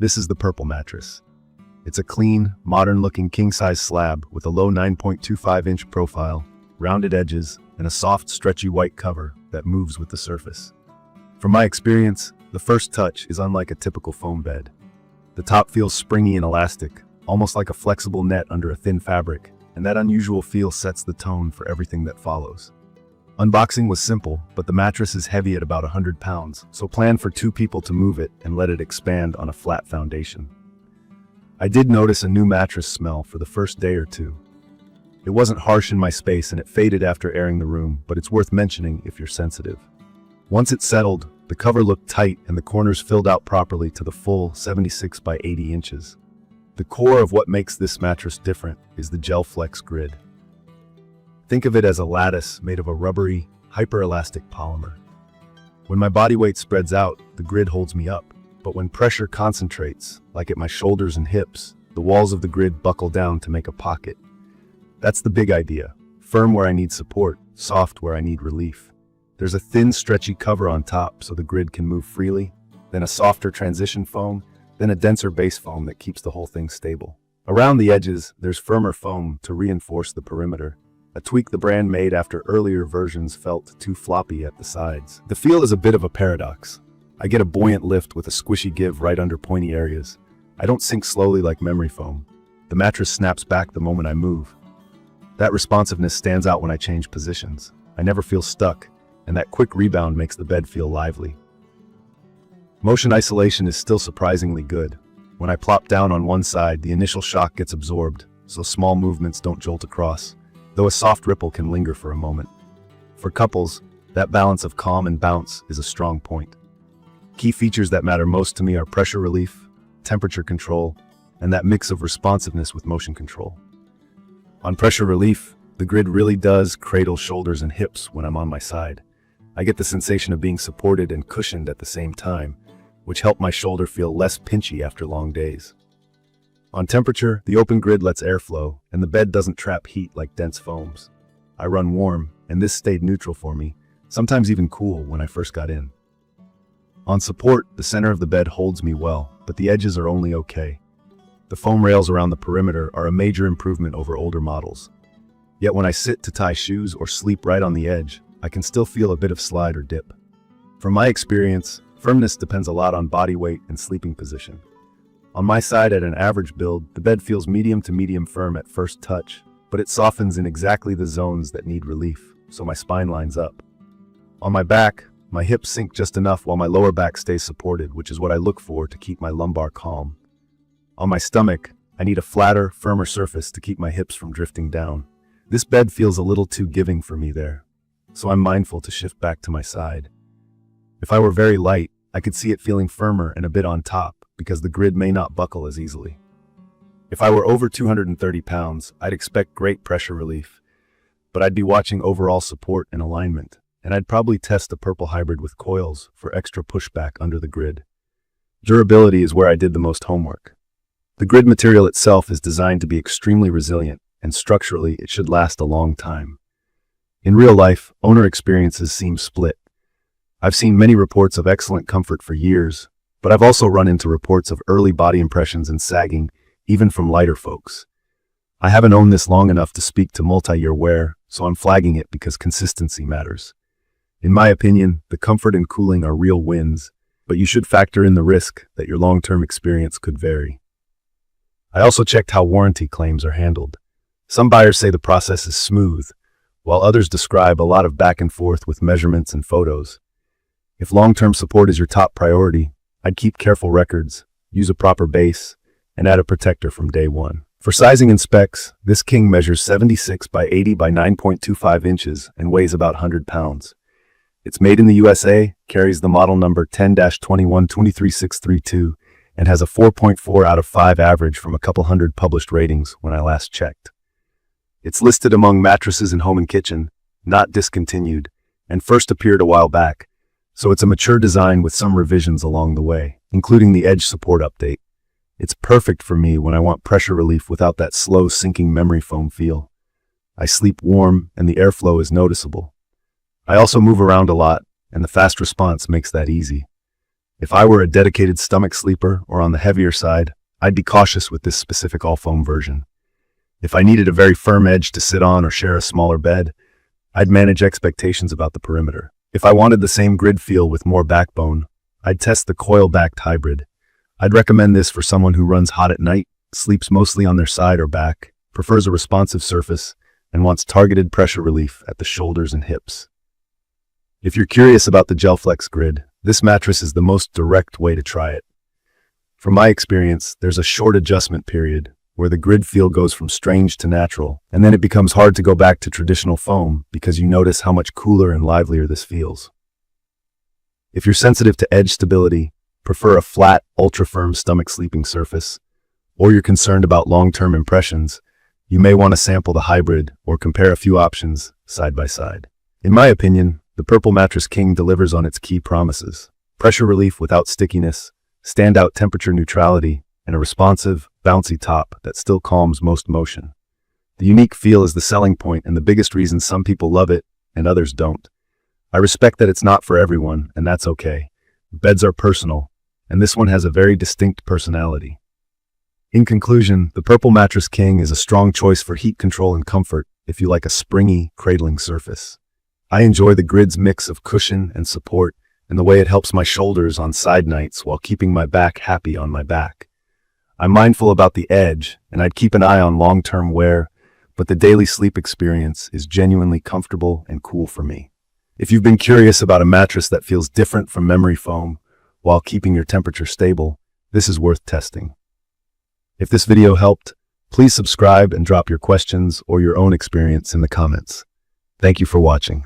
This is the purple mattress. It's a clean, modern-looking king-size slab with a low 9.25-inch profile, rounded edges, and a soft, stretchy white cover that moves with the surface. From my experience, the first touch is unlike a typical foam bed. The top feels springy and elastic, almost like a flexible net under a thin fabric, and that unusual feel sets the tone for everything that follows. Unboxing was simple, but the mattress is heavy at about 100 pounds, so plan for 2 people to move it and let it expand on a flat foundation. I did notice a new mattress smell for the first day or two. It wasn't harsh in my space and it faded after airing the room, but it's worth mentioning if you're sensitive. Once it settled, the cover looked tight and the corners filled out properly to the full 76 by 80 inches. The core of what makes this mattress different is the GelFlex Grid. Think of it as a lattice made of a rubbery, hyperelastic polymer. When my body weight spreads out, the grid holds me up, but when pressure concentrates, like at my shoulders and hips, the walls of the grid buckle down to make a pocket. That's the big idea. Firm where I need support, soft where I need relief. There's a thin, stretchy cover on top so the grid can move freely, then a softer transition foam, then a denser base foam that keeps the whole thing stable. Around the edges, there's firmer foam to reinforce the perimeter, a tweak the brand made after earlier versions felt too floppy at the sides. The feel is a bit of a paradox. I get a buoyant lift with a squishy give right under pointy areas. I don't sink slowly like memory foam. The mattress snaps back the moment I move. That responsiveness stands out when I change positions. I never feel stuck, and that quick rebound makes the bed feel lively. Motion isolation is still surprisingly good. When I plop down on one side, the initial shock gets absorbed, so small movements don't jolt across, though a soft ripple can linger for a moment. For couples, that balance of calm and bounce is a strong point. Key features that matter most to me are pressure relief, temperature control, and that mix of responsiveness with motion control. On pressure relief, the grid really does cradle shoulders and hips when I'm on my side. I get the sensation of being supported and cushioned at the same time, which help my shoulder feel less pinchy after long days. On temperature, the open grid lets air flow, and the bed doesn't trap heat like dense foams. I run warm, and this stayed neutral for me, sometimes even cool when I first got in. On support, the center of the bed holds me well, but the edges are only okay. The foam rails around the perimeter are a major improvement over older models. Yet when I sit to tie shoes or sleep right on the edge, I can still feel a bit of slide or dip. From my experience, firmness depends a lot on body weight and sleeping position. On my side at an average build, the bed feels medium to medium firm at first touch, but it softens in exactly the zones that need relief, so my spine lines up. On my back, my hips sink just enough while my lower back stays supported, which is what I look for to keep my lumbar calm. On my stomach, I need a flatter, firmer surface to keep my hips from drifting down. This bed feels a little too giving for me there, so I'm mindful to shift back to my side. If I were very light, I could see it feeling firmer and a bit on top, because the grid may not buckle as easily. If I were over 230 pounds, I'd expect great pressure relief, but I'd be watching overall support and alignment, and I'd probably test the purple hybrid with coils for extra pushback under the grid. Durability is where I did the most homework. The grid material itself is designed to be extremely resilient, and structurally it should last a long time. In real life, owner experiences seem split. I've seen many reports of excellent comfort for years, but I've also run into reports of early body impressions and sagging, even from lighter folks. I haven't owned this long enough to speak to multi-year wear, so I'm flagging it because consistency matters. In my opinion, the comfort and cooling are real wins, but you should factor in the risk that your long-term experience could vary. I also checked how warranty claims are handled. Some buyers say the process is smooth, while others describe a lot of back and forth with measurements and photos. If long-term support is your top priority, I'd keep careful records, use a proper base, and add a protector from day one. For sizing and specs, this king measures 76 by 80 by 9.25 inches and weighs about 100 pounds. It's made in the USA, carries the model number 10-21-23632, and has a 4.4 out of 5 average from a couple hundred published ratings when I last checked. It's listed among mattresses in home and kitchen, not discontinued, and first appeared a while back, so it's a mature design with some revisions along the way, including the edge support update. It's perfect for me when I want pressure relief without that slow sinking memory foam feel. I sleep warm and the airflow is noticeable. I also move around a lot, and the fast response makes that easy. If I were a dedicated stomach sleeper or on the heavier side, I'd be cautious with this specific all-foam version. If I needed a very firm edge to sit on or share a smaller bed, I'd manage expectations about the perimeter. If I wanted the same grid feel with more backbone, I'd test the coil-backed hybrid. I'd recommend this for someone who runs hot at night, sleeps mostly on their side or back, prefers a responsive surface, and wants targeted pressure relief at the shoulders and hips. If you're curious about the GelFlex Grid, this mattress is the most direct way to try it. From my experience, there's a short adjustment period where the grid feel goes from strange to natural, and then it becomes hard to go back to traditional foam because you notice how much cooler and livelier this feels. If you're sensitive to edge stability, prefer a flat, ultra-firm stomach sleeping surface, or you're concerned about long-term impressions, you may want to sample the hybrid or compare a few options side by side. In my opinion, the Purple Mattress King delivers on its key promises: pressure relief without stickiness, standout temperature neutrality, and a responsive, bouncy top that still calms most motion. The unique feel is the selling point and the biggest reason some people love it and others don't. I respect that it's not for everyone, and that's okay. Beds are personal, and this one has a very distinct personality. In conclusion, the Purple Mattress King is a strong choice for heat control and comfort if you like a springy, cradling surface. I enjoy the grid's mix of cushion and support and the way it helps my shoulders on side nights while keeping my back happy on my back. I'm mindful about the edge, and I'd keep an eye on long-term wear, but the daily sleep experience is genuinely comfortable and cool for me. If you've been curious about a mattress that feels different from memory foam while keeping your temperature stable, this is worth testing. If this video helped, please subscribe and drop your questions or your own experience in the comments. Thank you for watching.